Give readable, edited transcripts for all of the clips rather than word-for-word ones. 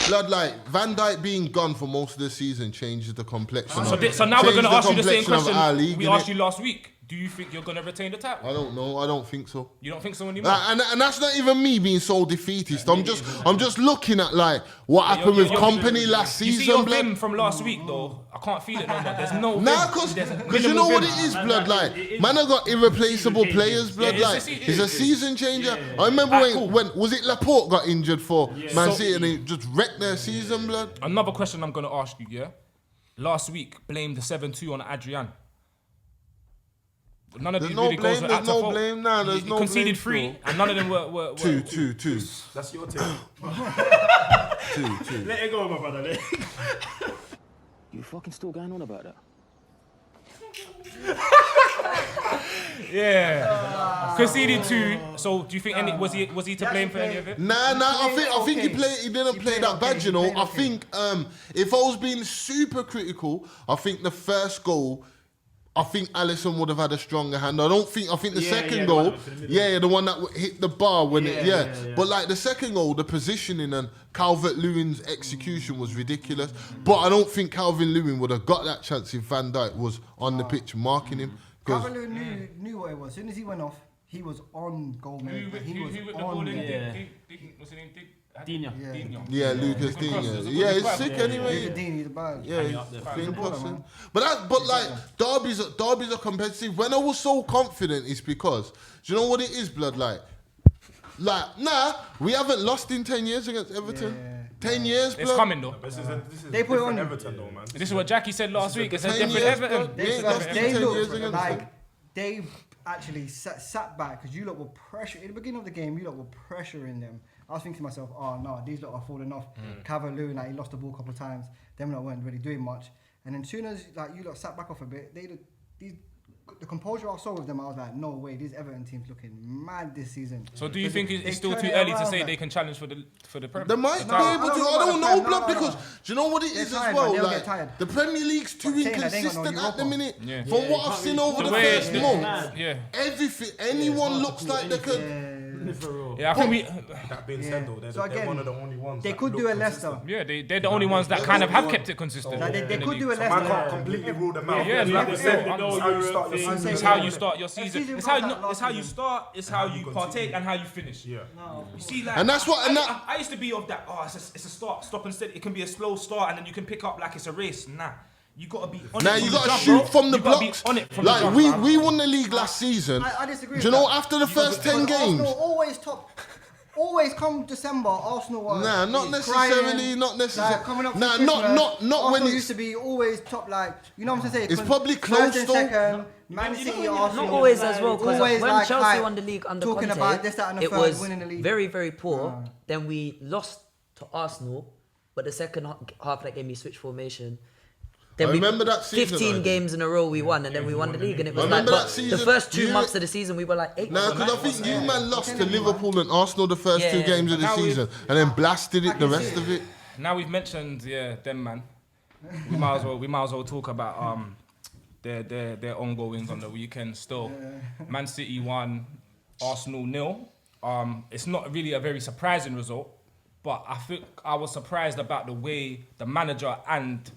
blood, like Van Dijk being gone for most of the season changes the complexion. So now we're going to ask you the same question league, we asked you last week. Do you think you're going to retain the title? I don't know. I don't think so. You don't think so anymore? And that's not even me being so defeatist. I'm just looking at like what happened with Company last season. You see your vim from last week though. I can't feel it no more. There's no. Nah, because you know what it is, blood. Like man, I got irreplaceable players, blood. Like it's a season changer. I remember when was it Laporte got injured for Man City and they just wrecked their season, blood. Another question I'm going to ask you. Yeah, last week blamed the 7-2 on Arion. None of these really goals were at no blame. Nah, there's no blame. Conceded 3, and none of them were. Two. That's your team. Two. Let it go, my brother. You fucking still going on about that? Yeah. Conceded 2. So do you think was he to blame for any of it? Nah. I think he didn't play that bad. You know. I think if I was being super critical, I think the first goal. I think Alisson would have had a stronger hand. I think the second goal, the one that hit the bar when But like the second goal, the positioning and Calvert-Lewin's execution was ridiculous. But I don't think Calvert-Lewin would have got that chance if Van Dijk was on the pitch marking him. Calvert-Lewin knew what it was. As soon as he went off, he was on goal. He was on. What's his name? Dino. Yeah, Lucas Dino. Yeah, he's sick anyway. He's bad. Yeah, he's been crossing. But like derbies are competitive. When I was so confident, it's because do you know what it is, blood? Like we haven't lost in 10 years against Everton. 10 years, blood. It's coming though. This is they put on Everton though, man. This is what Jackie said last week. It's a different Everton. They looked like they actually sat back because you lot were pressure in the beginning of the game. You lot were pressuring them. I was thinking to myself, oh no, these lot are falling off. Calvert-Lewin, like he lost the ball a couple of times. Them lot weren't really doing much. And then as soon as like you lot sat back off a bit, the composure I saw with them, I was like, no way, these Everton team's looking mad this season. So do you think it's still too early to say they can challenge for the Premier? They might be able to. I don't know, blood, because do you know what it is as well? Like the Premier League's too inconsistent at the minute. From what I've seen over the first month, everything, anyone looks like they could. Yeah, I think That being said though, they're one of the only ones. They could do a Leicester. Yeah, they're the only ones that kind of have kept it consistent. They could do a I Leicester. can't completely rule them out. Yeah, like we said, it's how you start your season. it's how you start your season. It's how you start. It's how you partake and how you finish. Yeah. You see, like, and that's what. I used to be of that. Oh, it's a stop and steady. It can be a slow start, and then you can pick up like it's a race. Nah. You gotta be on it. You gotta shoot from the blocks. Like we won the league last season. I disagree. Do you know after the first 10 games? Arsenal always top. Always come December, Arsenal were not necessarily. Like, coming up not Arsenal when it used to be always top. Like you know what I'm saying? It's probably close though. Second, Man City, Arsenal. Not always as well, because when like, Chelsea won the league under talking Conte, about this, that, and the it third, was winning the league. very, very poor. Then we lost to Arsenal, but the second half of that game we switched formation. Then I remember that season. 15 games in a row we won, and then we won the league, and it was like the first 2 months of the season we were like 8. Nah, because I think you man lost to Liverpool and Arsenal the first 2 games of the season, and then blasted it the rest of it. Now we've mentioned them man. We might as well talk about their ongoings on the weekend still. Man City 1, Arsenal 0. It's not really a very surprising result, but I think I was surprised about the way the manager and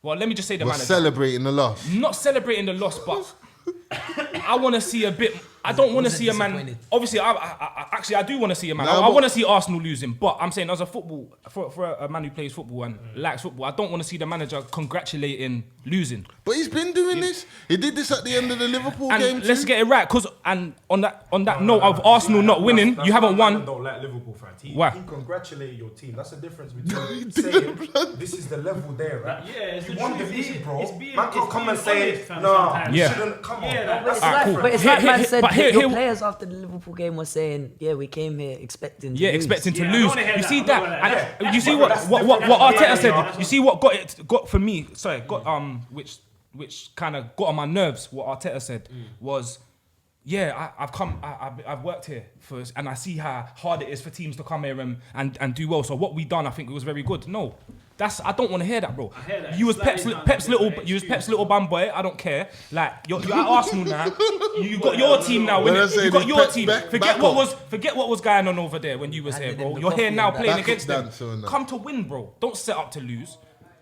let me just say the manager celebrating the loss. Not celebrating the loss, but I want to see a bit. I don't want to see a man. Obviously, I do want to see a man. No, I want to see Arsenal losing, but I'm saying as a football for a man who plays football and likes football, I don't want to see the manager congratulating losing. But he's been doing this. He did this at the end of the Liverpool game. Let's get it right, because on that note of Arsenal not winning, you haven't won. Don't like Liverpool fans. He congratulated your team. That's the difference between saying this is the level there, right? Yeah, you won the league, bro. Man can't come and say no. Shouldn't come on. But it's like man said. Your players after the Liverpool game were saying, we came here expecting to lose. Expecting to lose. You see that? You see what Arteta said? You see what got for me? Sorry, which kind of got on my nerves. What Arteta said was, I've worked here and I see how hard it is for teams to come here and do well. So what we done, I think it was very good. No, I don't want to hear that, bro. I hear that. You was Sliding Pep's down little, the you was extreme. Pep's little bum boy. I don't care. Like you're at Arsenal now. You got your team now. When I Innit? say You got this your Pep team. back Forget up. what was going on over there when you was here, Handed bro. in the You're here coffee now and that. playing Back against up them. dancer and that. Come to win, bro. Don't set up to lose.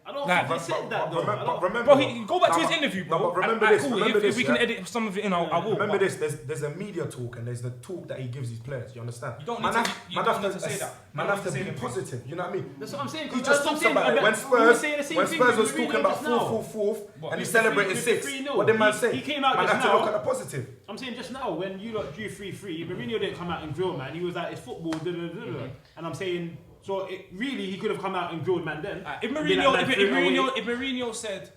I don't Like, think he said that though. Remember, Bro, go back to his interview, bro. No, but remember Alright, this. cool. Remember If this. we can edit some of it in, I will. Remember but- this. There's a media talk and there's the talk that he gives his players. You understand? You don't Man need to- have- you man don't have need to say that. Man You don't have to need to be say that. positive. You know what I mean? That's what I'm saying. He just talks about it. When Spurs was talking about fourth, and he celebrated 6. What did man say? He came out Man just have to now. look at the positive. I'm saying just now, when you lot drew 3-3, Mourinho didn't come out and grill, man. He was like, it's football, And I'm saying, so really, he could have come out and grilled, man, then. If And be like, man, threw it away. Mourinho said,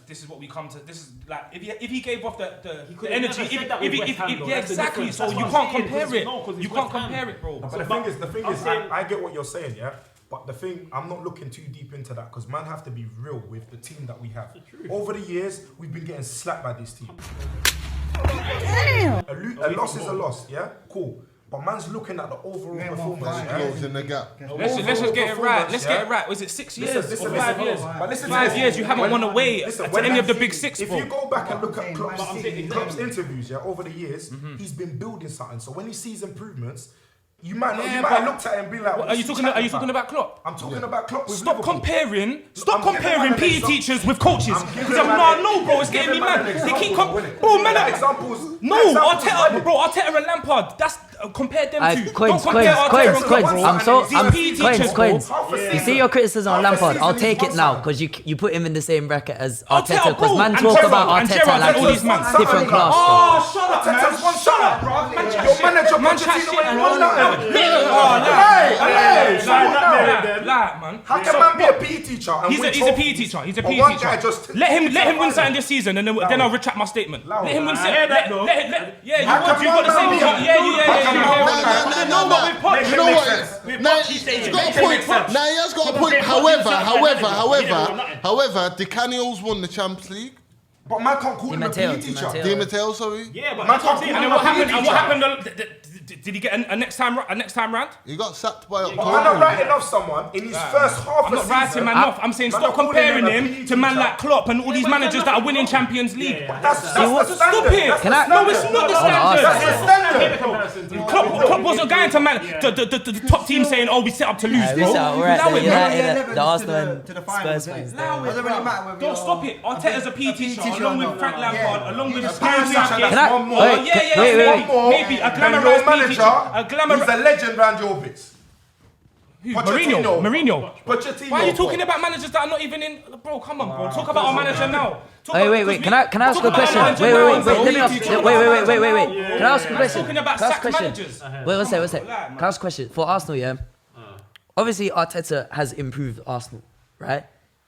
this is what we come to. This is like if he gave off the could have energy. never said that with West Ham, though. Yeah, That's the exactly. difference. So That's you what can't I'm saying, compare because it. no, 'cause You it's can't West Ham. compare it, bro. But So, the thing I'm is, saying- I get what you're saying, yeah. But the thing, I'm not looking too deep into that because man have to be real with the team that we have. Over the years, we've been getting slapped by this team. A loss is a loss, yeah? Cool. But man's looking at the overall performance. Yeah? Closing the gap. Let's just get it right. Let's get it right. Was it 6 years or 5 years? But listen to 5 this. years. You haven't won away Listen, to when any of the that- big 6, If bro. you go back and look at I'm Klopp's saying interviews, yeah, over the years, he's been building something. So when he sees improvements, you might Yeah, have but- looked at it and be like, Are you talking about Klopp? I'm talking about Klopp with Stop Liverpool. comparing. I'm Stop giving comparing man an PE example. teachers with coaches. I'm giving Because I'm man no, bro. It's getting me giving man mad. an They keep example, innit? bro, man. That examples. No, examples Arteta, valid. bro. Arteta and Lampard. That's compare them Aye, two. Coins, Don't compare Arteta and Klopp, bro. These PE teachers, bro. You see your criticism on Half a Lampard. I'll season take is it now one because you put him in the same bracket as Arteta, Arteta. Because bro, man and talk Gerrard, about and Arteta Gerrard, like and all he's these man. different class. bro. Oh, shut up, man. Arteta's one Shut up, shot. bro. Man, chat Your shit. manager Man, Pochettino chat shit. ain't won nothing. Lie, man. How can man be a PE teacher and He's win a PE trophies, teacher. He's a but PE one teacher. guy just Let him win Loud. something this season, and then I'll retract my statement. Loud. Let him win I something. hear that, though. Yeah, you How got come the man same. be- Yeah. How come man- No, but with Poch, You know Make what? sense. Now, Poch, he's saying he's it. got a Make it point. make sense. Now he has got a Because point. they Poch himself had nothing. He didn't win However, Di Canio's won the Champions League. But man can't call him a Matteo, PE Di teacher. Matteo. Di Matteo, sorry. Yeah, but Man that's what I'm can't saying. call And him what a happened? PE And what teacher. happened? Did he get a next time round? He got sacked by But man not writing off someone in his first half I'm a not season. writing man off. I'm saying Man stop not calling comparing him a him PE to man teacher. like Klopp and all these but managers that are nothing winning wrong. Champions League. Yeah. That's See, the what- standard. Stop it. That's Can the I- No, standard. it's not the Hold on, standard. That's the standard. Klopp wasn't going to the top team saying, "Oh, we set up to lose, We bro." set up, right Allow there, it, yeah. man. United, the Arsenal and to the finals, Spurs fans. Allow it. Doesn't really matter whether Don't you're stop it. Arteta's a PE teacher, along with Frank Lampard, along with Yeah. Gary Can Southgate. Can I- One more. wait, wait, Maybe a And glamorized your PE manager, teacher. A he's glamour. a legend round your bits. Mourinho. Pochettino. Why are you talking about managers that are not even in? Bro, come on, bro. Talk about our manager now. Wait. Can I ask you a question? Wait. Let me ask. Wait. Can I ask you a question? Talking about Can I ask sacked you a question? managers. Wait, one second. Can I ask a question? For Arsenal, yeah? Obviously, Arteta has improved Arsenal, right?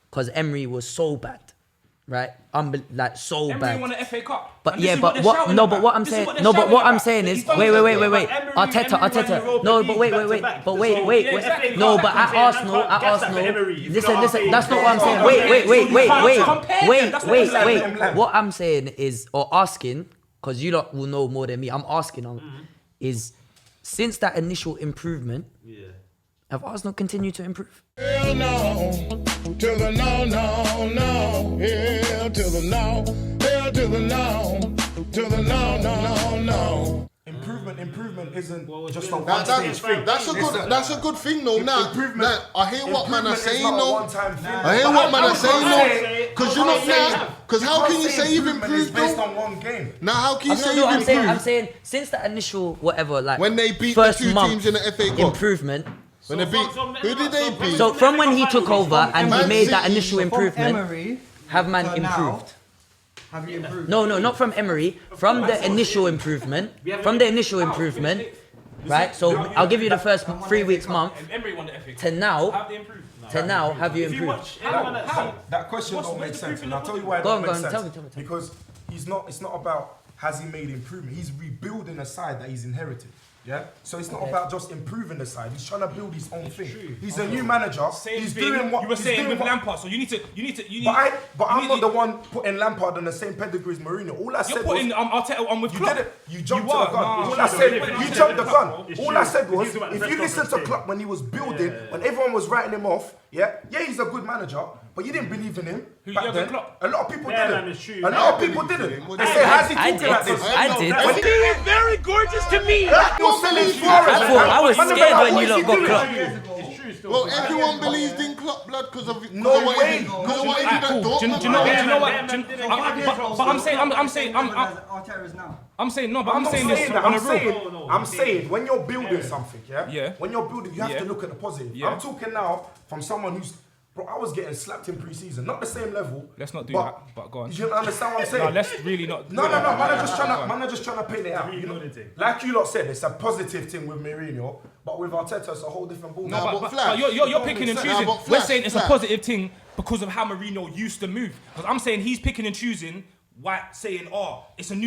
Because Emery was so bad, right? So Emery bad. won the FA Cup. But And this yeah, is but they're what? shouting No, about. but what I'm This is saying. they're No, but shouting what I'm about. saying is, He's done wait. this. Emery Arteta. won Europa No, League but wait. back-to-back. But So, wait. yeah, exactly. No, but at Can't Arsenal, gas that for Emery. You know what I'm listen. saying? That's not what I'm saying. Wait. What I'm saying is, or asking, because you lot will know more than me. I'm asking is, since that initial improvement, have Arsenal continued to improve? Hell no, to the no, no, no. Hell to the no, hell to the no, to the no, no, no. Improvement isn't just a That- one-stage thing. That's a good thing though. Now, I hear what man are saying though. though. I hear what man are saying though. Because you're not now. Because how can you say you've improved based though? on one game? Now how can you say No, you've I'm improved saying since that initial whatever, like when they beat the first two month teams in the FA Cup? improvement. When they beat, who did they beat? So from when he took over and he Man made that City, initial From improvement, Emery have man to now, improved? have you improved? No, not from Emery. From the initial improvement. From the initial improvement, right? So I'll give you the first 3 weeks, month. Emery won the FA Cup. To now, Have they improved? have you If you improved? watch anyone that's That question don't make sense, and I'll tell you why it Go don't on, make go on, sense. tell me. Because it's not about has he made improvement. He's rebuilding a side that he's inherited. Yeah, so it's not about just improving the side. He's trying to build his own thing. He's a new manager. He's doing what you were saying with Lampard. So you need to. But I'm not the one putting Lampard on the same pedigree as Mourinho. All I said You're putting Arteta on with you Klopp. did it. You jumped to the gun. All I said, you jumped the gun. All I said was, if you listen to Klopp when he was building, when everyone was writing him off, yeah, he's a good manager, but you didn't believe in him. Back then, a lot of people didn't. A lot of people didn't. They say, how's he talking like this? I did. He's very gorgeous to me. You're selling Suarez. I was scared when you lot got Klopp. Well, everyone believed in Klopp, blood, because of No way. Because of what he did at Do Dortmund. you know what? But I'm saying Arteta is now. I'm saying no, but I'm I'm not saying saying this that. on a real. I'm saying when you're building something, Yeah. when you're building, you have Yeah. to look at the positive. Yeah. I'm talking now from someone who's, bro, I was getting slapped in pre-season, not the same level. Let's not do but that. But go on. You understand what I'm saying? No, let's really not. No, man are just trying to paint it out. You know, like you lot said, it's a positive thing with Mourinho, but with Arteta, it's a whole different ball. No, but Flash. you're picking and choosing. but We're Flash, saying it's a Flash. positive thing because of how Mourinho used to move. Because I'm saying he's picking and choosing. Why saying, it's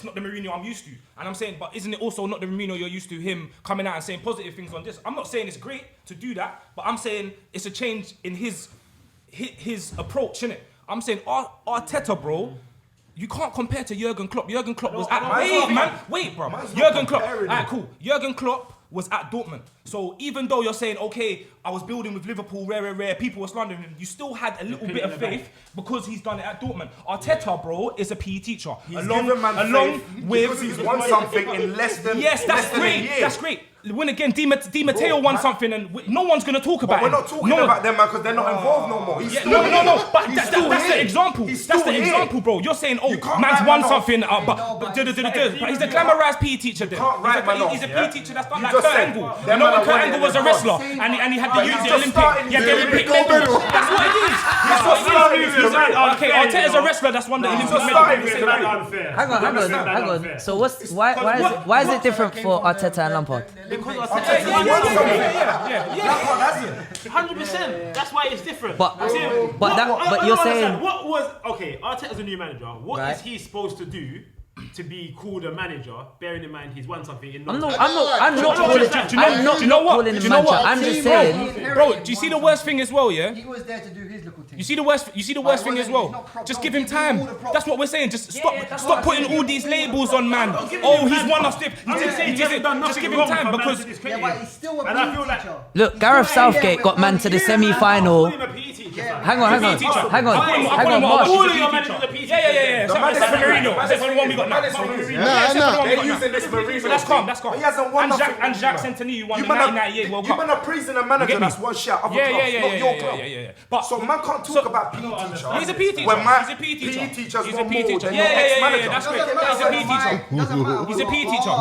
not the Mourinho I'm used to. And I'm saying, but isn't it also not the Mourinho you're used to, him coming out and saying positive things on this? I'm not saying it's great to do that, but I'm saying it's a change in his approach, innit? I'm saying Arteta, bro, you can't compare to Jurgen Klopp. Jurgen Klopp was at... Wait, bro. Jurgen Klopp... Alright, cool. Jurgen Klopp was at Dortmund. So even though you're saying, okay, I was building with Liverpool, rare, people were slandering him, you still had a little bit of faith because he's done it at Dortmund. Arteta, bro, is a PE teacher. Along with... Because he's won something in less than Yes, that's great. That's great. When again, Di Matteo won something and no one's going to talk about We're him. not talking about them, man, because they're not involved no more. He's No, but that's the example. That's the example, bro. You're saying, man's won something, but he's a glamorized PE teacher then. He's a PE teacher that's not like Kurt Angle. You know when Kurt Angle was a wrestler and he had the youth Olympic. Yeah, the Olympic medal. That's what it is. That's what it is. Okay, Arteta's a wrestler that's won the Olympic medal. Hang on. So why is it different for Arteta and Lampard? Because Arteta 100%. That's why it's different. But you're saying what was Arteta's a new manager. What is he supposed to do to be called a manager? Bearing in mind he's won something in. I'm not calling him manager. I'm just saying, bro. Do you see the worst thing as well? Yeah. He was there to do his little thing. You see the worst thing as well. Just give him time. That's what we're saying. Just stop putting all these labels on man. Oh, he's won us. Just give him time because. Yeah, but he's still a PE teacher. Look, Gareth Southgate got man to the semi-final. Hang on, Marsh. Yeah. Except for Mourinho. Except for the one we got now. They're using this Mourinho. That's calm. He hasn't won nothing. And Jacques Santini won the 1998 World Cup. You've been a praising a manager that's one shot other clubs, not your club. But so man can't talk about PE teacher. He's a PE teacher. When He's a PE teacher. PE teachers He's a want PE more teacher. than your ex-manager. That's great. He's a PE teacher. He's a PE teacher.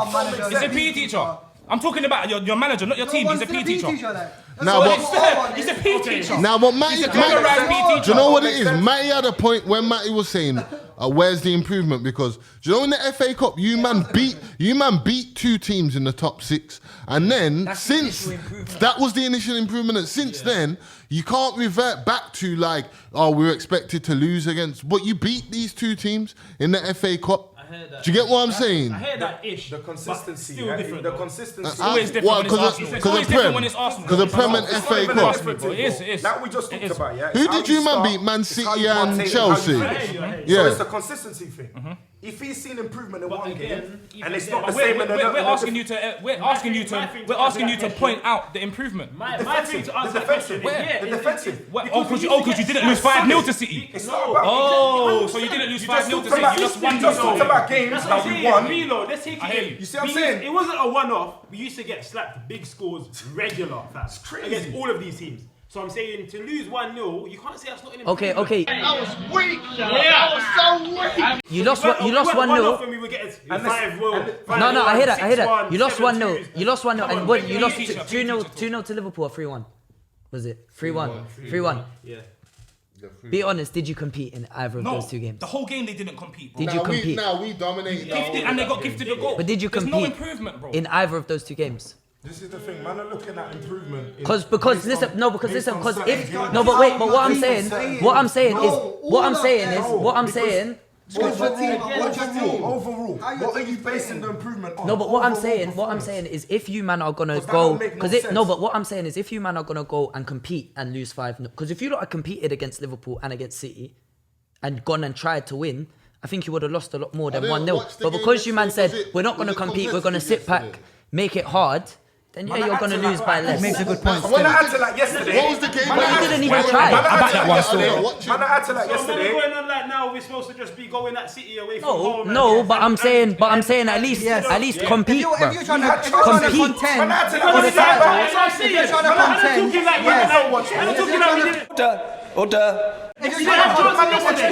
He's a PE teacher. I'm talking about your manager, not your team. He's a PE teacher. He's a PE teacher. Now, but Mattie, do you know what it is? Mattie had a point when Mattie was saying, "Where's the improvement?" Because do you know in the FA Cup, you man beat two teams in the top 6, and then that was the initial improvement, and since then you can't revert back to like, we were expected to lose against, but you beat these two teams in the FA Cup. Do you get what I'm saying? I hear that ish. The consistency. Still different. The consistency. It's always different when it's Arsenal. It's always different when it's Arsenal. Because the Prem and FA Cup. It is. Like we just talked about, yeah. Who did you man beat? Man City and Chelsea. So it's a consistency thing. If he's seen improvement in one game and it's not the same in another, we're asking you to point out the improvement. My thing to answer that question is the defensive. Because you didn't lose 5-0 to City. It's not about. So you didn't lose 5-0 to City. You just won. You just talked about games that we won. Reload. Let's take it in. You see what I'm saying? It wasn't a one-off. We used to get slapped big scores regular, That's crazy. against all of these teams. So I'm saying to lose 1-0, you can't say that's not an Okay. I was weak. I was so weak. You lost 1-0. When we were getting No, I hear that. You lost 1-0. You lost 1-0, and what? You lost 2-0 to Liverpool or 3-1. Was it 3-1? 3-1. Yeah. Be honest. Did you compete in either of those two games? The whole game they didn't compete. Bro. Did you compete? We dominated. And they got gifted a goal. But did you compete? There's no improvement, bro. In either of those two games? This is the thing, man. Are looking at improvement. But what I'm saying Overall, what are you basing the improvement on? No, but what I'm saying is if you man are gonna go, but what I'm saying is if you man are gonna go and compete and lose 5-0, because if you lot had competed against Liverpool and against City and gone and tried to win, I think you would have lost a lot more than 1-0. But because you man said we're not gonna compete, we're gonna sit back, make it hard. Then yeah, you're gonna lose by less. Makes a good point. When I acted like yesterday, what was the game? Man, you didn't even try. I back that one still. Man, I acted like yesterday. Going on like now, we're supposed to just be going at City away from home. No, but I'm saying at least compete, bro. If you're trying to contend, If you're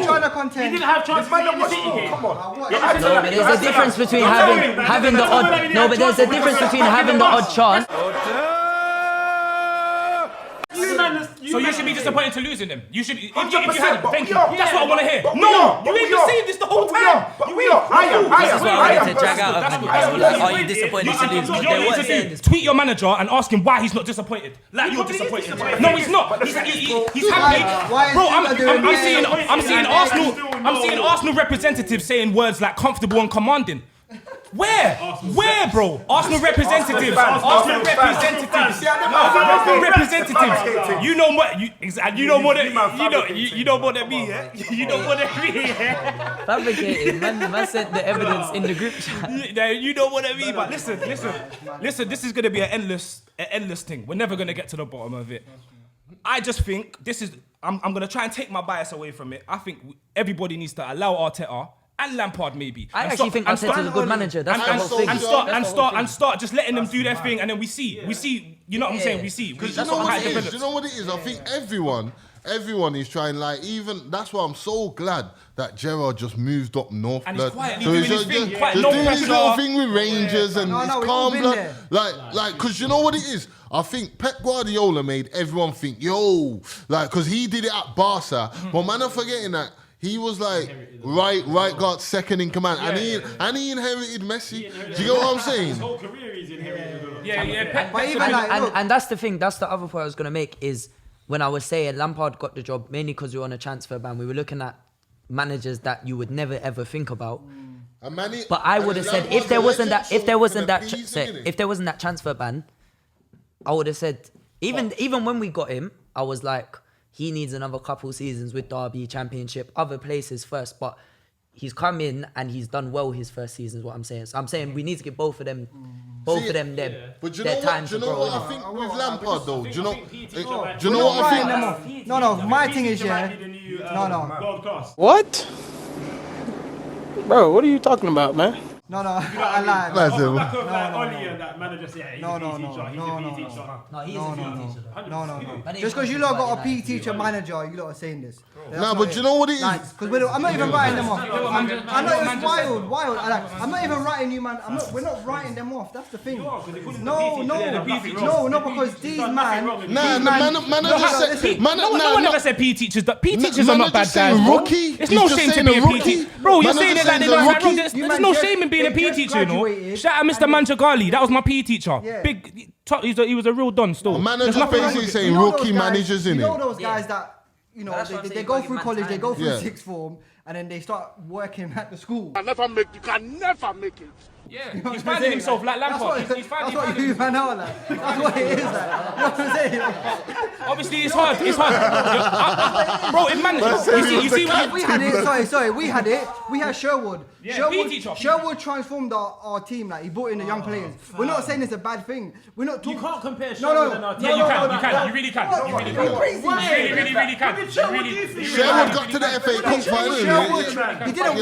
trying to contend, he didn't have chance to win the City game. Come on. No, but there's a difference between having the odd. No, but there's a difference between having the odd chance. So you should be disappointed to losing them. You should be. If you 100%, had, but thank you. we are. That's what I want to hear. But we No, are. you ain't been saying this the whole time. But we are. I am. This is what I wanted to drag out of him. Are you disappointed to lose? You know what you need to do? Tweet your manager and ask him why he's not disappointed. Like you're disappointed. No, he's not. He's happy. Bro, I'm seeing Arsenal representatives saying words like comfortable and commanding. Where, bro? Arsenal representatives. You know what? You know more than you know more than me. Yeah? You know more than me. Yeah? Fabricated. Man sent the evidence in the group chat. You know what I mean. But listen. This is gonna be an endless thing. We're never gonna get to the bottom of it. I just think this is. I'm gonna try and take my bias away from it. I think everybody needs to allow Arteta. And Lampard maybe. I actually think Arteta's a good manager. That's the whole thing. And start just letting them do their thing, and then we see. You know what I'm saying? We see. Because you know what it is? I think everyone is trying, like, even that's why I'm so glad that Gerrard just moved up north. And he's quietly so doing he's his thing. just No doing his little pressure. thing with Rangers and No, his we've calm been blood. there. Like, because you know what it is? I think Pep Guardiola made everyone think, yo, like, because he did it at Barca. But man, I'm forgetting that. He was like right guard, second in command, and he inherited Messi. Do you get what I'm saying? His whole career he's inherited. And that's the thing. That's the other point I was gonna make is when I was saying Lampard got the job mainly because we were on a transfer ban. We were looking at managers that you would never ever think about. But I would have said if there wasn't that transfer ban, I would have said even when we got him, I was like, he needs another couple seasons with Derby, Championship, other places first. But he's come in and he's done well his first season is what I'm saying. So I'm saying we need to give both of them their time to grow. I think with Lampard though, do you know what I think? No, my thing is, no. What? Bro, what are you talking about, man? No, I lied. Just because you lot got a PE teacher manager, you lot are saying this. No, but you know what it is? Because I'm not even writing them off. I know it's wild. I'm not even writing you, man. We're not writing them off. That's the thing. No, because these man. No one ever said PE teachers. PE teachers are not bad guys. Rookie. It's no shame to be a PE teacher. Bro, you're saying it like they don't have wrong. There's no shame in being a PE teacher, you know. Shout out Mr. Manjagali. That was my PE teacher. Big. He was a real don still. Manager basically saying rookie managers in it. You know those guys that, you know, they go through college, they go through sixth form, and then they start working at the school. You can never make it. Yeah, you know he's finding himself like Lampard. That's what you man out like. That's what it is like. You know what I'm saying? Obviously, it's hard. Bro, it managed. You see, we had it. Sorry, we had it. We had Sherwood. Yeah, Sherwood transformed our team. Like, he brought in the young players. We're not saying it's a bad thing. We're not talking. You can't compare Sherwood and our team. You can. You really can. You really can. Sherwood got to the FA Cup final. He didn't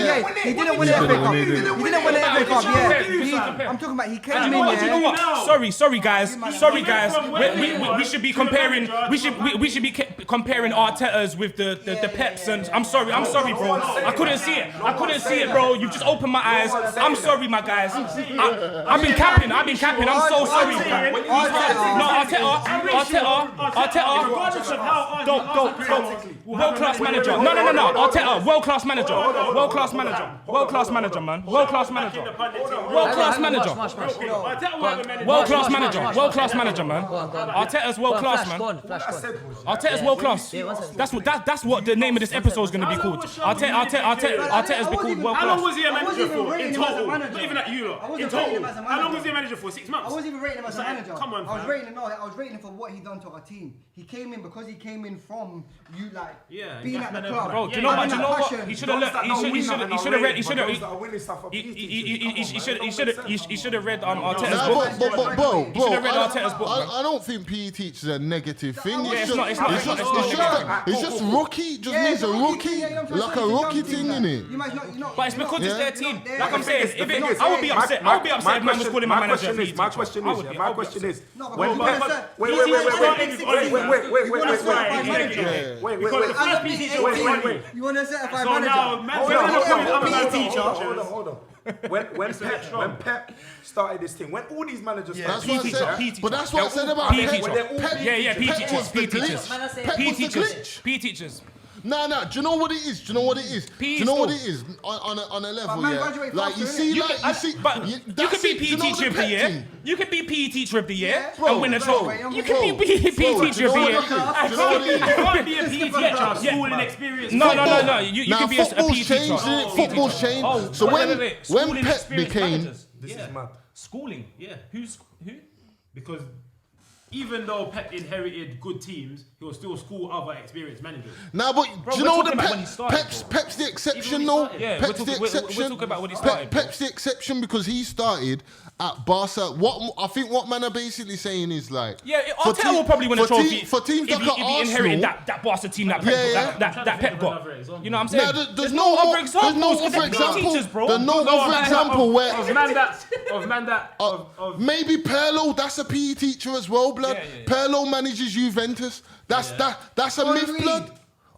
win the FA Cup. He didn't win the FA Cup. Yeah. I'm talking about he came in. You know what? Sorry, guys. We should be comparing. We should be comparing Arteta's with the Peps. And I'm sorry, bro. I couldn't see it, bro. You just opened my eyes. I'm sorry, my guys. I've been capping. I'm so sorry. No, Arteta. Don't. World class manager. No. Arteta. World class manager, man. World class manager. World-class manager. World-class manager. World-class manager, man. Arteta's world-class, man. Arteta's world-class. That's what the name of this episode is going to be called. Arteta's been called world-class. How long was he a manager for? In total. Not even at you lot. In total. How long was he a manager for? 6 months? I wasn't even rating him as a manager. Come on, I was rating him for what he done to our team. He came in because he came in from you being at the club. Bro, do you know what? He should have read Arteta's book. Bro, I don't think PE teachers are a negative thing. It's just rookie. It just means a rookie, like a rookie thing, innit? But it's because it's their team. Like I'm saying, I would be upset. I would be upset if man was calling my manager. My question is. Wait. You want to certify manager? Hold on. When Pep started this thing, when all these managers started, but that's what I said about Pep. P teachers. No. Do you know what it is? On a level, like you see. But you could be PE teacher of the year. You could be PE teacher of the year and win a trophy. You could be PE teacher of the year. I can't be a PE teacher. Schooling experience. No. You could be a PE teacher. Football's changed. So when Pep became, this is mad. Schooling. Yeah. Who? Because even though Pep inherited good teams, he will still school other experienced managers. Nah, but do you know Pep's the exception, though? Yeah, we're talking about when he started. Pep's the exception because he started at Barca. What man are basically saying is like... Yeah, Arteta will probably win a trophy for teams like if he inherited that Barca team that Pep got. You know what I'm saying? There's no other example. There's no other example where... Maybe Pirlo, that's a PE teacher as well, blood. Pirlo manages Juventus. That's a myth, blood.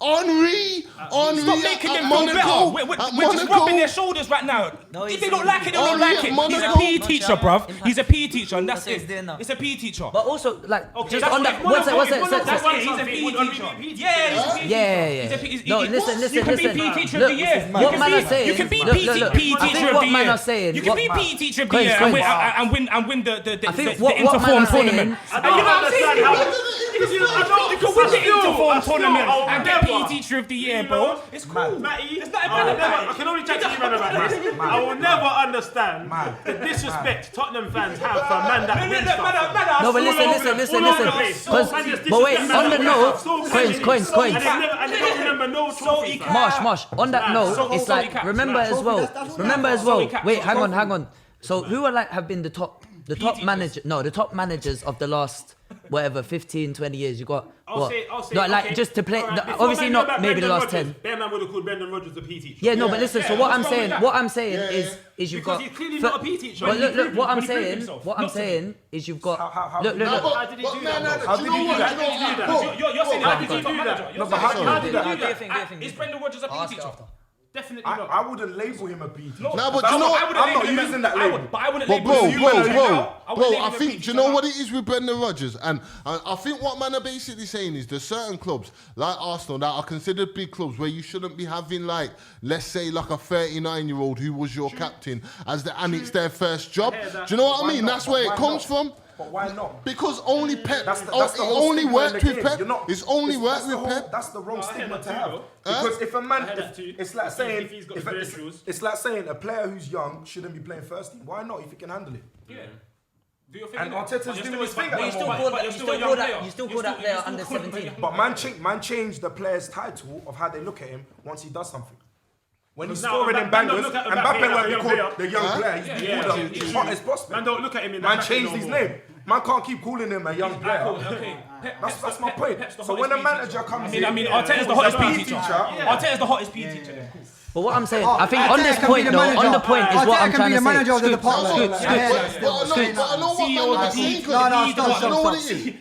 Henri stop making them feel better. We're just rubbing their shoulders right now. If they don't like it, they don't like it. He's a PE teacher, bruv. He's a PE teacher, and that's it. It's a PE teacher. But also, like, just on that, what's it? He's a PE teacher. Yeah. No, listen. You can be PE teacher of the year. What man are saying? You can be PE teacher of the year. You can be PE teacher of the year and win the Interform tournament. You know what I'm saying? You can win the Interform tournament and get PE teacher of the year, bro. It's cool. Mattie, I can only chat to you, man, about this. I will never understand the disrespect Tottenham fans have for a man that wins stuff. No, but listen. But wait, on the note, Coinz. And they don't remember no trophy. Marsh, on that note, it's like, remember as well. Wait, hang on. So who have been the top managers of the last, 15-20 years? You got just to play. Obviously not maybe the last 10. Bear man would have called Brendan Rodgers a PE teacher. Yeah, no, but listen. So what I'm saying is you've got. Because he's clearly not a PE teacher. But look, what I'm saying is you've got. Look. How did he do that? You're saying how did he do that? How did he do that? Is Brendan Rodgers a PE teacher? Definitely not. I wouldn't label him a PE teacher. No, but you know what? I'm not using that label. But I wouldn't label him. Bro, I think, do you know what it is with Brendan Rodgers? And I think what man are basically saying is there's certain clubs, like Arsenal, that are considered big clubs where you shouldn't be having, like, let's say, like a 39-year-old who was your captain and it's their first job. Do you know what I mean? That's where it comes from. But why not? Because only Pep. That's it only worked with Pep. It's only worked with Pep. That's the wrong stigma to have. Because if a man, it's like saying a player who's young shouldn't be playing first team. Why not if he can handle it? Yeah. And Arteta's doing his thing. You still call that player under 17. But man changed the player's title of how they look at him once he does something. When he's scoring in bangers, and Mbappé won't be called the young player. He's called the hottest prospect. Man, don't look at him in that. Man changed his name. Man can't keep calling him a young player. That's my point. So when a manager comes in, Arteta's the hottest PE teacher. Arteta's the hottest PE teacher. But what I'm saying, I think on this point though, on the point is what I'm trying to say. Arteta can be the manager of the department.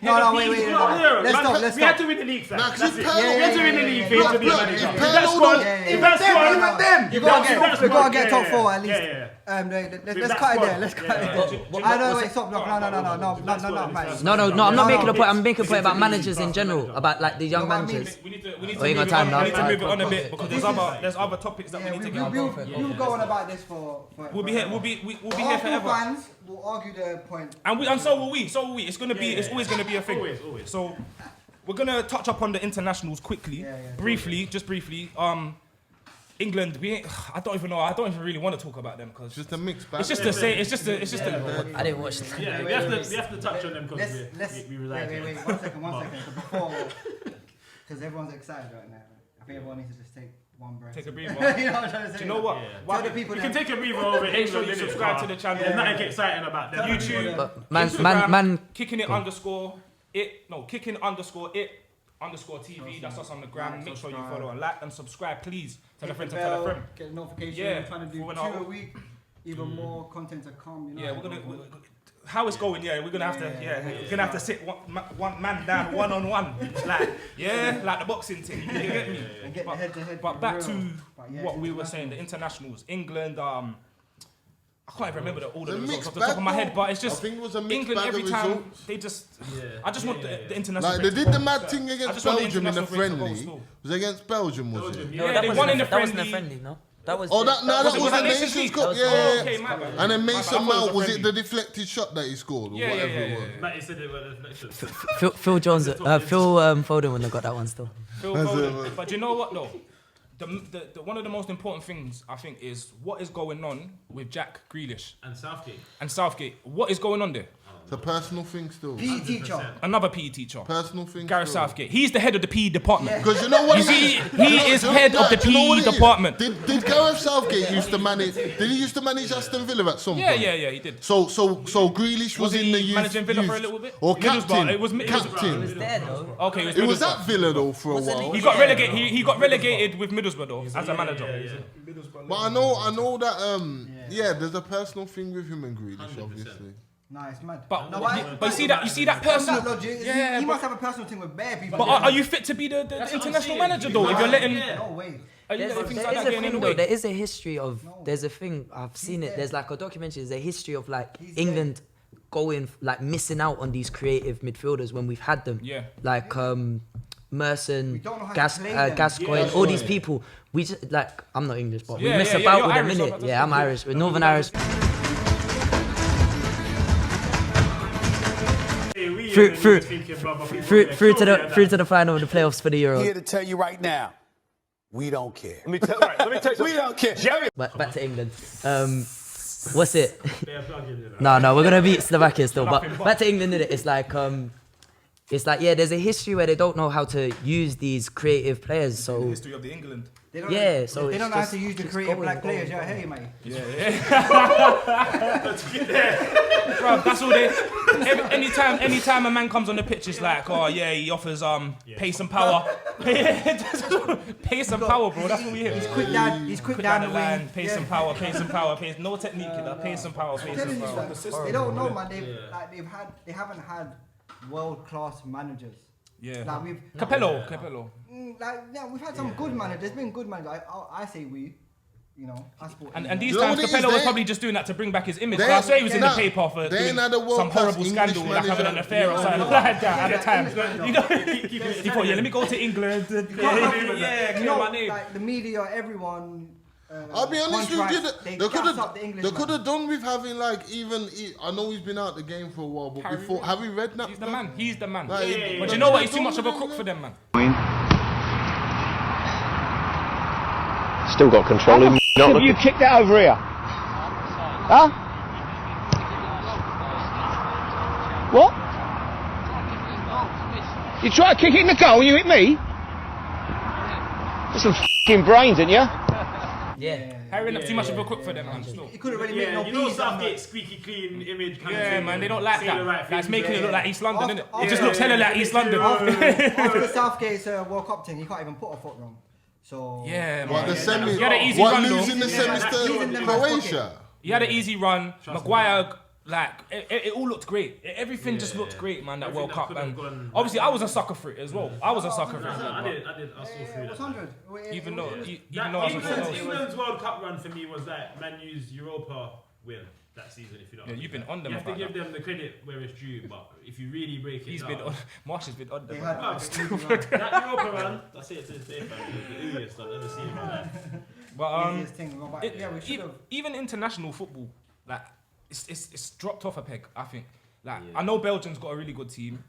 No, wait. Let's stop. We had to win the league, fam. We had to win the league for him to be a manager. Even then, You gotta get top 4 at least. Let's cut it there. Let's cut it there. I know. Wait, stop. No. I'm not making a point. I'm making a point about managers in general, about like the young managers. We need to move it on a bit because there's other topics that we need to get. We'll go on about this for. We'll be here. We'll be here forever. Fans will argue their point. And so will we. It's gonna be. It's always gonna be a thing. Always. So we're gonna touch up on the internationals quickly, briefly. England, I don't even know. I don't even really want to talk about them because just a mixed bag. It's just the same. It's just a. I didn't watch. Yeah, we have to touch on them because we reside. Wait. 1 second. Before, because everyone's excited right now. I think everyone needs to just take one breath. Take a breather. You know what I'm trying to say? Do you know what? Tell the people you can take a breather over Make sure you subscribe to the channel. There's nothing exciting about them. YouTube, Instagram, man, kicking it _TV. That's us on the gram. Make sure you follow and like and subscribe, please. Tell a friend to tell a friend. Get a notification. We're trying to do 2 a week. Even more content to come. You know. Yeah, we're gonna. How it's going? Yeah, we're gonna have to. We're gonna have to sit one man down, one-on-one, like the boxing thing. You get me? And get the head-to-head. But back to what we were saying, the internationals, England. I can't even remember all the results off the top of my head, but it's just England every time they just. I just want the international. Like they did the mad thing against Belgium in the friendly. Was it against Belgium? Was it? Yeah, they won in the friendly. That wasn't a friendly, no. That was. That was the Nations Cup. Yeah. Okay, my bad. And then Mason Mount, was it the deflected shot that he scored or whatever it was? Mattie said it was a deflection. Phil Foden wouldn't have got that one still. Phil Foden. But you know what though? The one of the most important things I think is what is going on with Jack Grealish and Southgate. What is going on there? It's a personal thing still. PE teacher. Another PE teacher. Personal thing. Gareth Southgate. He's the head of the PE department. Because you know what? You see, he is head of the PE department. Did Gareth Southgate used to manage? Did he used to manage Aston Villa at some point? Yeah, he did. So Grealish was in the youth. Managing Villa for a little bit. Or captain. It was captain. He was there though. Okay, it was at Villa though for a while. He got relegated. He got relegated with Middlesbrough though as a manager. But I know that there's a personal thing with him and Grealish, obviously. Nah, it's mad. But you see that personal. He must have a personal thing with bare people. But are you fit to be the international manager though? If you're letting. No way. There is a history of. There's a thing I've seen it. There's like a documentary. There's a history of like England going like missing out on these creative midfielders when we've had them. Yeah. Like Merson, Gascoigne, all these people. We just like I'm not English, but we miss about with a minute. Yeah, I'm Irish. We're Northern Irish. Through to the final of the playoffs for the Euro. I'm here to tell you right now, we don't care. Let me tell you. We don't care. Back to England. What's it? No, we're gonna beat Slovakia still. But back to England, it's like there's a history where they don't know how to use these creative players. So the history of the England. They don't know how to use the creative black players. Yeah, hey, mate. Bro, that's all they. Anytime a man comes on the pitch, it's like, he offers pace and power. Pace and power, bro. That's what we hear. He's quick down the line. wing. Pace and power. No technique, pace and power. They don't know, man. They haven't had world-class managers. Yeah. Like we've Capello. We've had some good managers. There's been good managers. I say we. You know, and these times Capello was probably just doing that to bring back his image. I swear he was in the paper for some horrible scandal, like having an affair or something like that at the time. You know, he thought, let me go to England. My name. Like the media, everyone. I'll be honest with you, they could have done with having like I know he's been out the game for a while, but before have you read that? He's the man. But you know what? He's too much of a crook for them, man. Still got control. Have you kicked that over here? Huh? What? You try to kick it in the goal and you hit me? Got some f***ing brains, didn't you? Yeah. Harry up too much of a crook for them, man. He couldn't really make no peace. You know Southgate's squeaky clean image kind of thing. Man, they don't like that. That's making it look like East London, isn't it? It just looks hella like East London. After Southgate's World Cup thing, he can't even put a foot wrong. So he had an easy run. Losing the semis to Croatia. He had an easy run. Maguire like it all looked great. Everything just looked great, man. That World Cup, and obviously I was a sucker for it as well. I was a sucker for it. I saw through that. 100. Even though I was a England's World Cup run for me was like Man U's Europa win that season. If you know, you've been on them. You have to give them the credit where it's due, but if you really break it, Marsh has been on them. That Europa run, I say it to this day, fam. The easiest I've ever seen in my life. But even international football, like it's dropped off a peg. I think. Like I know Belgium's got a really good team,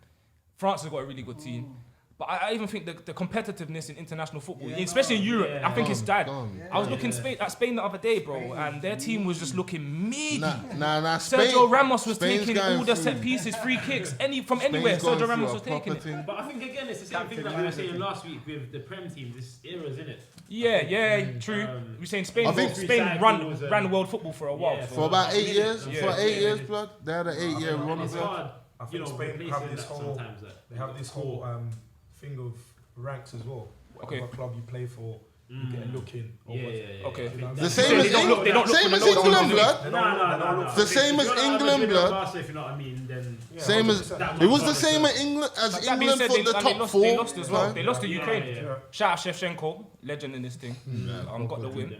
France has got a really good team. But I even think the competitiveness in international football, especially in Europe, I think it's died. I was looking at Spain the other day, bro, and their team was just looking meaty. Sergio Ramos was taking all the set pieces, free kicks, from anywhere. Sergio Ramos was taking it. But I think again, it's the same thing that we were saying last week with the Prem team. This era, isn't it? Yeah, true. We're saying Spain ran world football for a while. For about 8 years. For 8 years, blood. They had an 8-year run. It's hard. I think Spain have this whole thing of ranks as well. Whatever club you play for, you get a look in. Okay. The same as England, blood. No. The same as England, blood. If you know what I mean, then same as it was the same as England for the top 4. They lost as well. They lost to Ukraine. Shout out Shevchenko, legend in this thing. Got the win.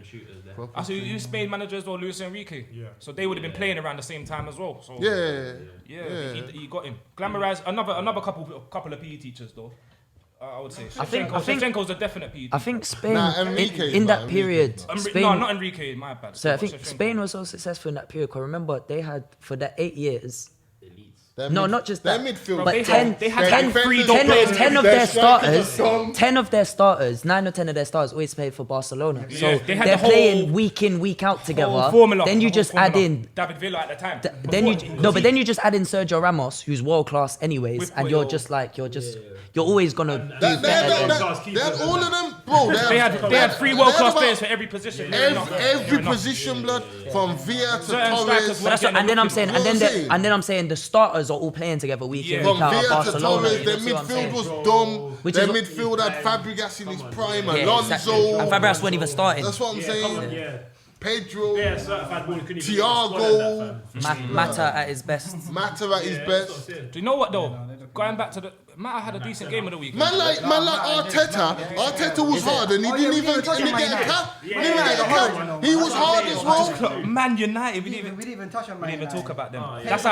I see you Spain manager as well, Luis Enrique. So they would have been playing around the same time as well. So he got him. Glamorized another couple of PE teachers though. I would say. I think Shevchenko's a definite PE. I think Spain in that period. Spain, no, not Enrique. My bad. So I think Spain was so successful in that period. Cause remember they had for that 8 years. No, not just that. Midfield, but 10 of their starters, 10 of their starters, 9 or 10 of their starters always played for Barcelona. So they're playing week in, week out together. Then you just add in David Villa at the time. Then you just add in Sergio Ramos, who's world class anyways, and you're always gonna do better. They had all of them, bro. They had 3 world class players for every position. Every position, blood, from Villa to Torres. And then I'm saying the starters are all playing together week in, week out at Barcelona. Their midfield was dumb. Their midfield had Fabregas in his prime, Alonso. And Fabregas wasn't even starting. That's what I'm saying. Pedro, Thiago, Mata at his best. Do you know what though? Going back to the Mata had a decent game of the week. Man like Arteta was hard and he didn't even get a cap. He was hard as well. Man United, we didn't even touch on Man United. We didn't even talk about them. That's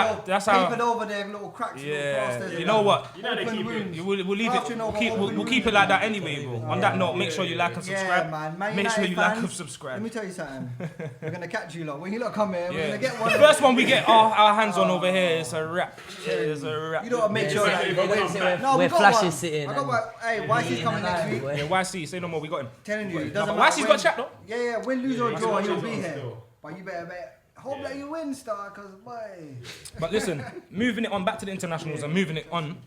how. Papered over their little cracks. You know what? We'll leave it. We'll keep it like that anyway, bro. On that note, make sure you like and subscribe. Make sure you like and subscribe. Let me tell you something. We're gonna catch you lot when you lot come here. We're gonna get one. The first one we get our hands on over here is a wrap. It's a wrap. You gotta make sure that where Flash is sitting. Hey, YC's coming next week. Yeah, YC, say no more. We got him. Telling you, YC's got a chat though. Yeah. Win, lose or draw, he'll be here. But you better hope that you win, Star, cause boy. But listen, moving it on back to the internationals and moving it on.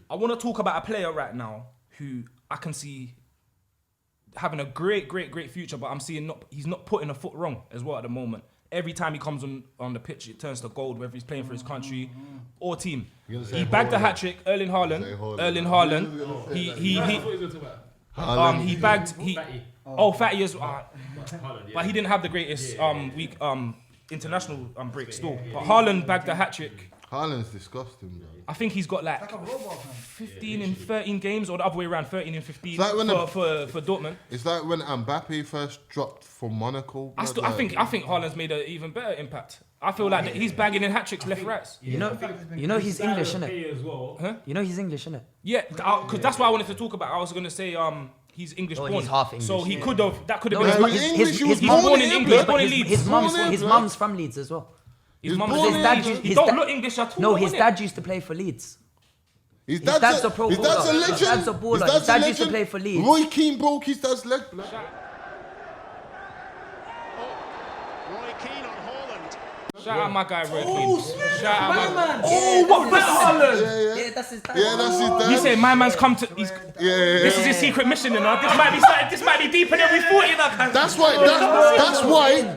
I want to talk about a player right now who I can see having a great future, but I'm seeing he's not putting a foot wrong as well at the moment. Every time he comes on the pitch, it turns to gold, whether he's playing for his country or team. He bagged a hat-trick, Erling Haaland. He bagged... Fatty as well. But he didn't have the greatest international break still. But Haaland bagged a hat-trick. Haaland's disgusting, bro. I think he's got like 15 in 13 games, or the other way around, 13 in 15 for Dortmund. It's like when Mbappé first dropped from Monaco. I think Haaland's made an even better impact. I feel like he's bagging in hat tricks left, right. You know he's English, innit? Huh? You know he's English, innit? Yeah, because that's what I wanted to talk about. I was gonna say he's English born. He's half English. So he could have. That could have been. He's born in England. Born in Leeds. His mum's from Leeds as well. His don't look English at all. No, his dad used to play for Leeds. His dad's a pro baller. His dad's a legend. His dad's a baller. His dad used to play for Leeds. Roy Keane broke his dad's leg. Roy Keane on Haaland. Shout out my guy Roy Keane. Shout out my man. What for Haaland? Yeah, that's his dad. Yeah, that's his dad. He said my man's come to. This is his secret mission, you know. This might be deeper than we thought, you know.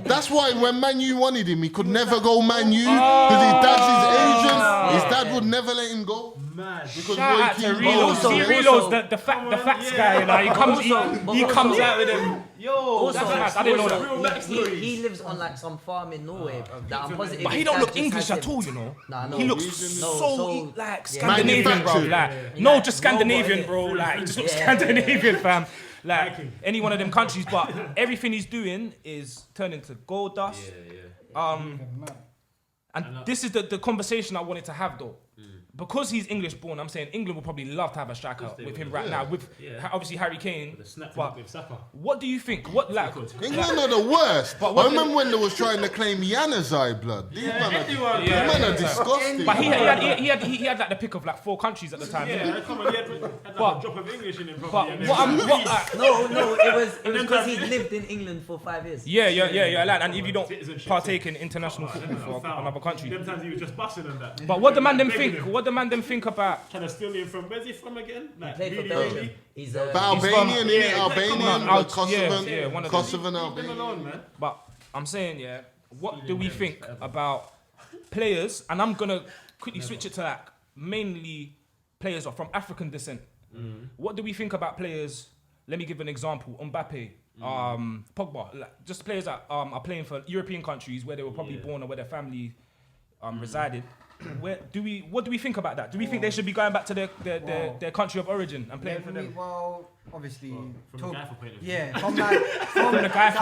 That's why when Man U wanted him, he could never go Man U because his dad's his agent. His dad would never let him go. mad. Because Shout out to Reloads. See Reloads, the facts guy. You know, he comes out with them. Yo, that's mad. I didn't know that. He lives on like some farm in Norway, bro. That I'm positive. But he don't look English at all, you know. He looks so like Scandinavian, bro. Like no, just Scandinavian, bro. Like he just looks Scandinavian, fam. Like any one of them countries, but everything he's doing is turning to gold dust. And this is the conversation I wanted to have though. Because he's English born, I'm saying England would probably love to have a striker with him right now. With obviously Harry Kane. But what do you think? What like England are the worst. But I remember when they was trying to claim Januzaj blood. These men are disgusting. But he had like the pick of like 4 countries at the time. Yeah, come on, he had a drop of English in him. But no, it was because he lived in England for 5 years. Yeah. Like, and if you don't partake in international football for another country, sometimes he was just busting on that. But what the man them think? What the man them think about? Trying to steal him from where's he from again? Like, played for Belgium. He's Albanian, isn't it? Albanian, Kosovan Albanian. Leave him alone, man. But I'm saying, what do we think about players? And I'm gonna quickly switch it to like mainly players are from African descent. What do we think about players? Let me give an example. Mbappé, Pogba, like, just players that are playing for European countries where they were probably born or where their family resided. What do we think about that? Do we think they should be going back to their country of origin and playing for them? Well, obviously, from the guy for playing. From the guy.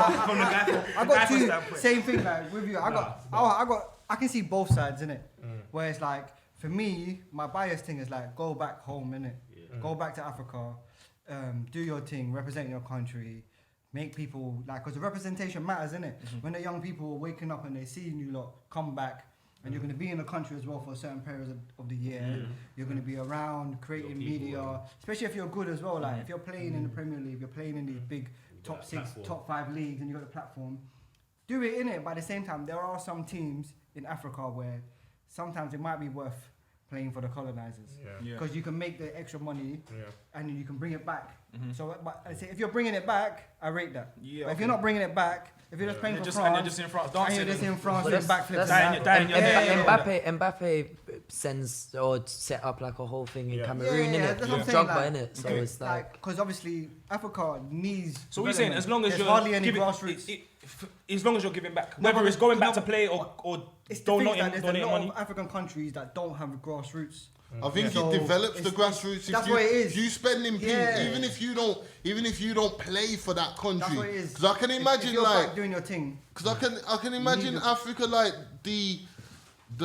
I got two same thing like with you. I can see both sides in it. Where it's like for me, my bias thing is like go back home, innit? Go back to Africa, do your thing, represent your country. Make people like, because the representation matters, innit? When the young people are waking up and they see you lot come back. And you're going to be in the country as well for a certain period of the year. You're going to be around creating media, especially if you're good as well. Like if you're playing in the Premier League, you're playing in these big top 6, top 5 leagues, and you got the platform. Do it in it. But at the same time, there are some teams in Africa where sometimes it might be worth playing for the colonizers because you can make the extra money and then you can bring it back. So, but I say if you're bringing it back, I rate that. But if you're not bringing it back, if you're just playing for France, and you're just in France dancing, and you're just in France doing backflips, Mbappe sends or set up like a whole thing in Cameroon, innit? Drogba, innit? So it's like because obviously Africa needs. So we're saying as long as you're hardly any grassroots. As long as you're giving back, whether it's going back to play or donating money. There's a lot of African countries that don't have grassroots. I think it develops the grassroots. That's what it is. If you spending even if you don't play for that country. That's what it is. Because I can imagine like doing your thing. Because I can imagine Africa like the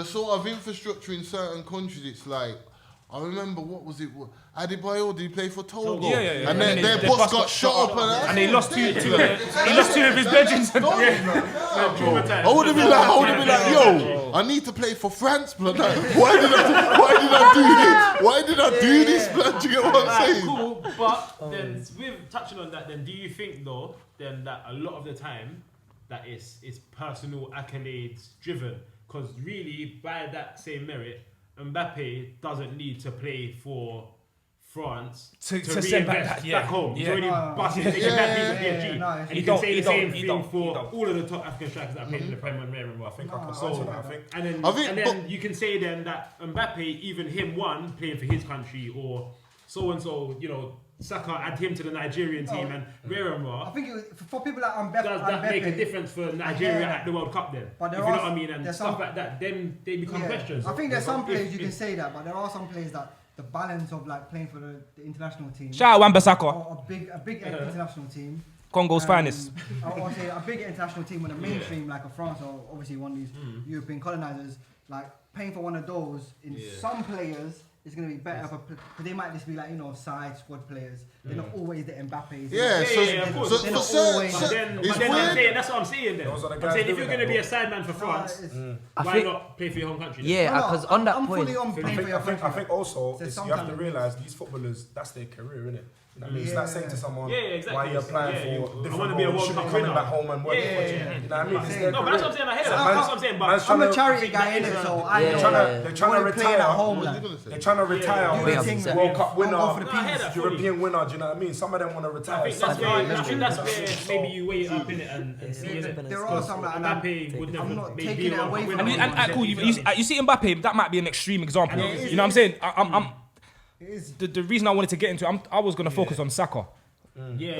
sort of infrastructure in certain countries. It's like I remember what was it? Adebayo, did he play for Togo? Yeah. And then their boss got shot up and he lost two of his legends. I would have been like, yo, I need to play for France, blood. Like, why did I do this? Why did I do this, blood? Do you get what I'm saying? Cool, but then with touching on that, then do you think though, then that a lot of the time that it's personal accolades driven? Because really, by that same merit, Mbappé doesn't need to play for France to send back home. He's already busting taking back piece of PSG. And you can say the same thing for all of the top African strikers that played in the Premier League. I think I can answer that. And then you can say then that Mbappé, even him playing for his country or so and so, you know, Saka add him to the Nigerian team and I think for people like Mbappé, does that make a difference for Nigeria at the World Cup then? But if you know what I mean, and stuff like that, then they become questions. I think there's some players you can say that, but there are some players that the balance of like playing for the international team. Shout out Wan-Bissaka. Or a big international team. Congo's finest. Or say a big international team with a mainstream like a France or obviously one of these European colonizers, like paying for one of those in some players. It's going to be better because they might just be like, you know, side squad players. They're not always the Mbappés. They're not always. But then that's what I'm saying then. I'm saying if you're going to be a side man for France, why not play for your home country? Yeah, because on that point, fully on playing for your country. I think also you have to realise these footballers, that's their career, innit? I mean, it's like saying to someone, exactly. why are you applying for different I want to be a roles? World You should be Cup coming winner. back home and working for you. You know what I mean? No, but that's what I'm saying. I hear that. That's what I'm saying. But I'm a charity guy, innit? So they're trying to retire. home. They're trying to retire World Cup winner, peace. European winner. Do you know what I mean? Some of them want to retire. I think that's where maybe you weigh it up in it and see it. There are some that Mbappé would I'm never not maybe taking it away from him. And cool. You see Mbappé, that might be an extreme example. You know what I'm saying? The reason I wanted to get into it, I was going to focus on Saka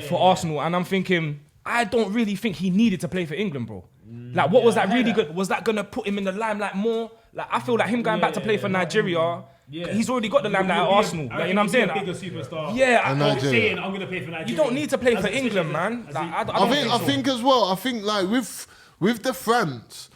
for Arsenal, and I'm thinking, I don't really think he needed to play for England, bro. Like, what was that really good? Was that going to put him in the limelight more? Like, I feel like him going back to play for Nigeria, he's already got the limelight at Arsenal. Like, you know what I'm saying? A bigger superstar. Yeah, I'm saying I'm going to play for Nigeria. You don't need to play for England, man. I think as well. I think like with the France.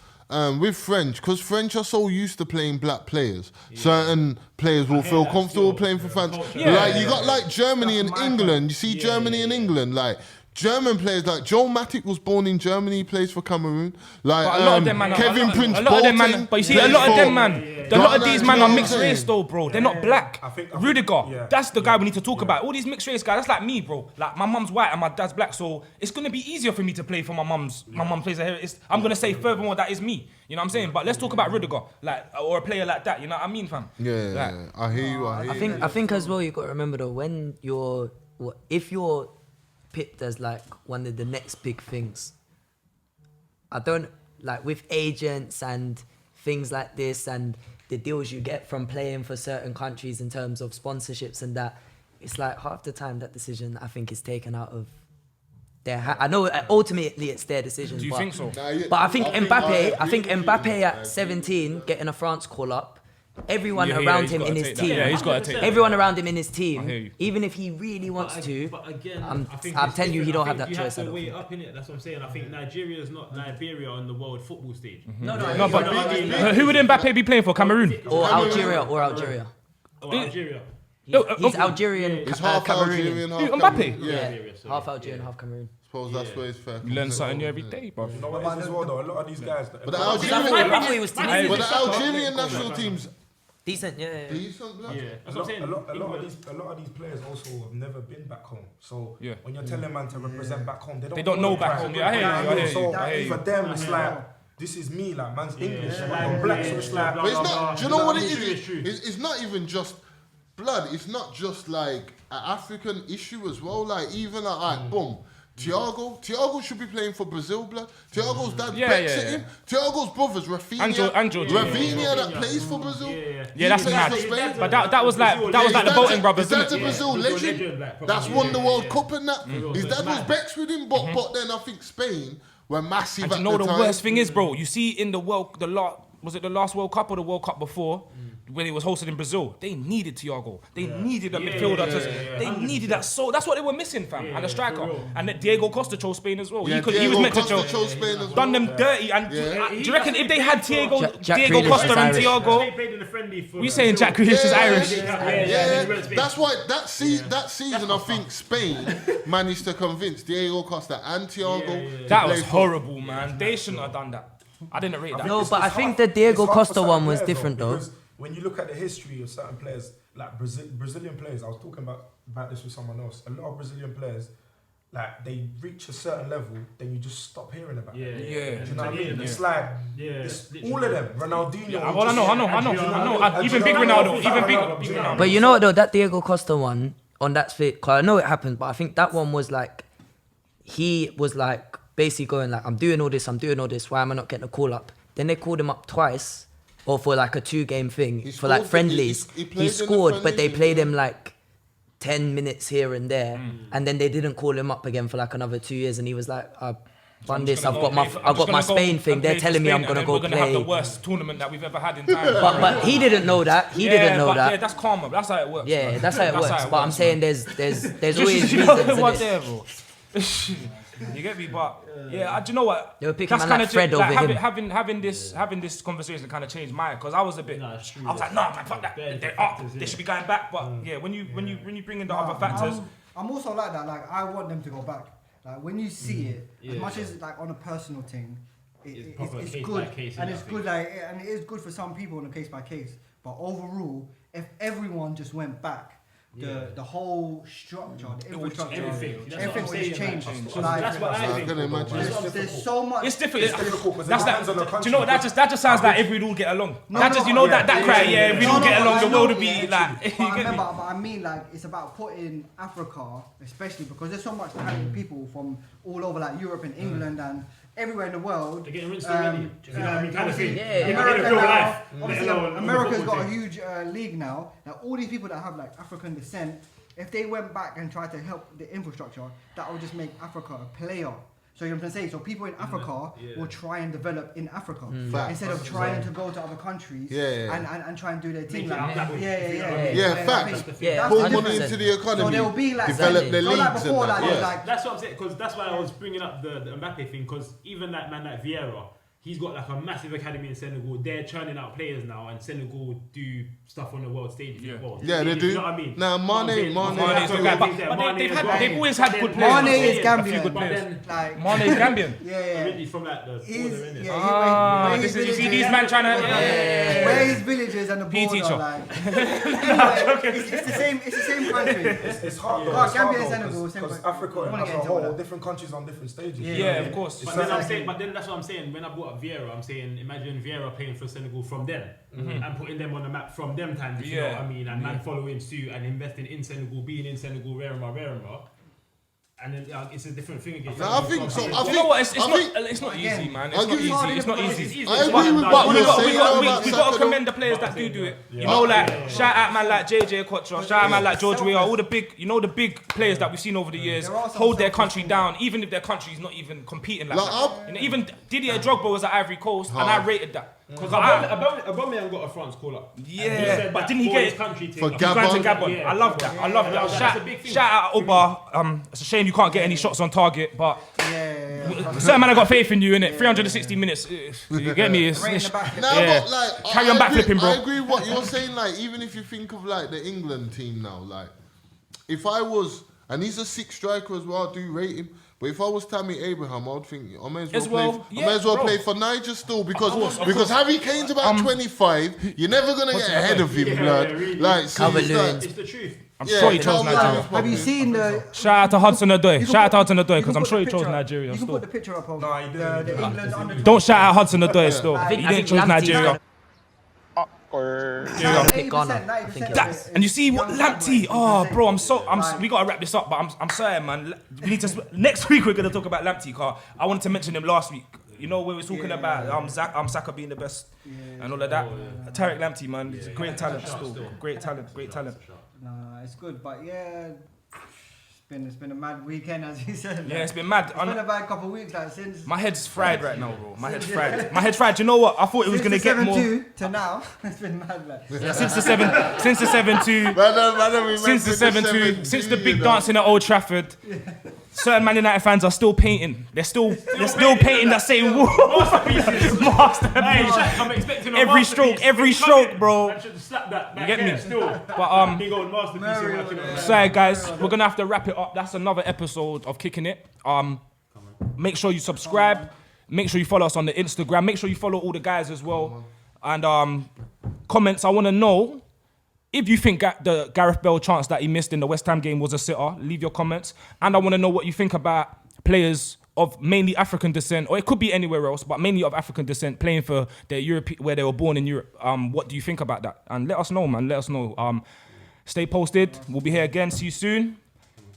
With French, because French are so used to playing black players, certain players will feel comfortable playing for France. Like you got like Germany and England. You see Germany and England, like German players like Joe Matip was born in Germany, he plays for Cameroon. Like a lot of them, man, Kevin Prince Boateng. But you see, a lot of them, man. A lot of these men are mixed race, though, bro. They're not black. Rudiger, that's the guy we need to talk about. All these mixed race guys, that's like me, bro. Like my mum's white and my dad's black, so it's gonna be easier for me to play for my mum's. My mum plays a I'm gonna say furthermore that is me. You know what I'm saying? But let's talk about Rudiger, like or a player like that. You know what I mean, fam? Yeah, I hear you. I think as well you got to remember though, when if you're picked as like one of the next big things, I don't like with agents and things like this and the deals you get from playing for certain countries in terms of sponsorships and that, it's like half the time that decision I think is taken out of their I know ultimately it's their decision. Do you think so? But I think Mbappé at 17 getting a France call up, everyone around him in his team. He's got to take everyone around him in his team, even if he really wants to. But again, I'm telling you, he don't have that choice. You have to weigh it up in it. That's what I'm saying. I think Nigeria is not Liberia on the world football stage. No, but who would Mbappé be playing for? Cameroon or Algeria? Algeria. He's Algerian. He's half Algerian, half Mbappé. Yeah, half Algerian, half Cameroon. Suppose that's where it's fair. You learn something new every day, bro. You know what it is as well, though? A lot of these guys. But the Algerian national team's decent, decent, blood. A lot of these players also have never been back home. So when you're telling man to represent back home, they don't know back home. Yeah, I hear you. So for them, it's like, this is me, like man's English, I'm black, so it's like. But it's not. Do you know what it is? It's not even just blood. It's not just like an African issue as well. Like even like boom. Thiago should be playing for Brazil, blood. Thiago's dad bets at him. Thiago's brother's Rafinha. Rafinha that plays for Brazil. Yeah, that's mad. But that was like the Boateng brothers. His dad's a Brazil legend. That's won the World Cup and that. His dad was bets with him, but then I think Spain were massive. And you know the worst thing is, bro. You see in the last World Cup or the World Cup before? When it was hosted in Brazil, they needed Thiago. They needed a midfielder. They needed that. So that's what they were missing, fam. And a striker. And then Diego Costa chose Spain as well. He was meant to chose Spain as well. Done them dirty. And do you reckon if they had Diego Costa and Thiago, we saying Jack Grealish is Irish? Yeah. That's why that season I think Spain managed to convince Diego Costa and Thiago. That was horrible, man. They shouldn't have done that. I didn't rate that. No, but I think the Diego Costa one was different though. When you look at the history of certain players, like Brazilian players, I was talking about this with someone else. A lot of Brazilian players, like they reach a certain level, then you just stop hearing about them. Do you know what I mean? It's like it's all of them. Ronaldinho. I know. Even big Ronaldo. But you know what though, that Diego Costa one on that fit, cause I know it happened, but I think that one was like, he was like basically going like, I'm doing all this. Why am I not getting a call up? Then they called him up twice. Or for like a 2-game thing, for like friendlies. He scored, but they played him like 10 minutes here and there. And then they didn't call him up again for like another 2 years. And he was like, I've done this, I've got my Spain thing. They're telling me I'm going to go play. We're going to have the worst tournament that we've ever had in time. But he didn't know that. Yeah, that's karma. That's how it works. Yeah, that's how it works. But I'm saying there's always reasons. You get me, but do you know what? They were picking man like Fred over him. Having this conversation kind of changed mine because I was a bit. I was like, nah, man, fuck that. They're up. They should be going back. But when you bring in the other factors, I'm also like that. Like I want them to go back. Like when you see it, as much as like on a personal thing, it's good and it's good. And it is good for some people on a case by case. But overall, if everyone just went back. the whole structure, the infrastructure, everything will just change. That's what I think. There's so much. It's difficult. That's that. Do you know what? That just sounds like if we'd all get along. That cry. Yeah, if we all get along, the world would be like. But I mean, like, it's about putting Africa, especially because there's so much talented people from all over, like Europe and England and everywhere in the world. They're getting rinsed already. Obviously, America's got a huge league now. Now, all these people that have like African descent, if they went back and tried to help the infrastructure, that would just make Africa a player. So you know what I'm saying? So people in Africa will try and develop in Africa instead of trying to go to other countries and try and do their thing. Facts. Pull money into the economy. So there will be like develop the leagues. That's what I'm saying. Because that's why I was bringing up the Mbappé thing. Because even that man like Vieira, he's got like a massive academy in Senegal. They're churning out players now, and Senegal do stuff on the world stage. They do. You know what I mean? Now, Mane. They've always had good players. Mane is Gambian. A few good players. Mane is Gambian. Originally from like the border, you see these men trying to. Where his villages and the border, like. It's the same country. It's hard. Gambia and Senegal, because Africa as a whole, different countries on different stages. Yeah, of course. But then that's what I'm saying. When I brought up Vieira, I'm saying imagine Vieira playing for Senegal from them and putting them on the map from them times, if you know what I mean, and man following suit and investing in Senegal, being in Senegal, rare. And then it's a different thing again. I think so. You know what? It's not easy, man. It's not easy. It's not easy. I agree with what we you're saying. got to commend the players that do it. You know, like shout out man like JJ Kotra, shout out man like George Weah, all the big players that we've seen over the years hold their country down, even if their country is not even competing like that. You know, even Didier Drogba was at Ivory Coast, and I rated that. Because Aubameyang got a France call up. Yeah, but didn't he get it country for Gabon? Yeah, I love that. Shout out Oba. It's a shame you can't get any shots on target, but certain man, I got faith in you, innit? 360 minutes. You get me? Carry on backflipping, bro. I agree with what you're saying. Like, even if you think of like the England team now, like if I was, and he's a 6 striker as well, I do rate him. But if I was Tammy Abraham, I would think I may as well play for Niger still because Harry Kane's about 25. You're never gonna get ahead of him, blood. Really. Like, it's the truth. I'm sure he chose Nigeria. Have you seen the? Shout out to Hudson Odoi. Shout out to Odoi because I'm sure he chose Nigeria. You can put the picture up of the England under. Don't shout out Hudson Odoi still. He didn't choose Nigeria. And you see what Lamptey? Oh, bro, we gotta wrap this up, but I'm sorry, man. We need to. Next week we're gonna talk about Lamptey, car. I wanted to mention him last week. You know, we were talking about Saka being the best and all of that. Tariq Lamptey, man, he's a great talent still. Great talent. Nah, it's good, but yeah. It's been a mad weekend, as you said. Yeah, it's been mad. It's been a bad couple of weeks, like since. My head's fried right now, bro. My head's fried. You know what? I thought it was gonna get more. Since the 7-2 to now, it's been mad, man. Yeah, since the 7-2, since the big dancing at Old Trafford. Certain Man United fans are still painting. They're still painting that same wall. Masterpiece. I'm expecting every stroke, bro. I should slap that. You get me? Still. But big old masterpiece. Sorry guys, we're gonna have to wrap it up. That's another episode of Kicking It. Make sure you subscribe. Make sure you follow us on the Instagram. Make sure you follow all the guys as well. And comments. I want to know. If you think the Gareth Bale chance that he missed in the West Ham game was a sitter, leave your comments. And I want to know what you think about players of mainly African descent, or it could be anywhere else, but mainly of African descent, playing for their where they were born in Europe. What do you think about that? And let us know, man. Let us know. Stay posted. We'll be here again. See you soon.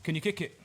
Can you kick it?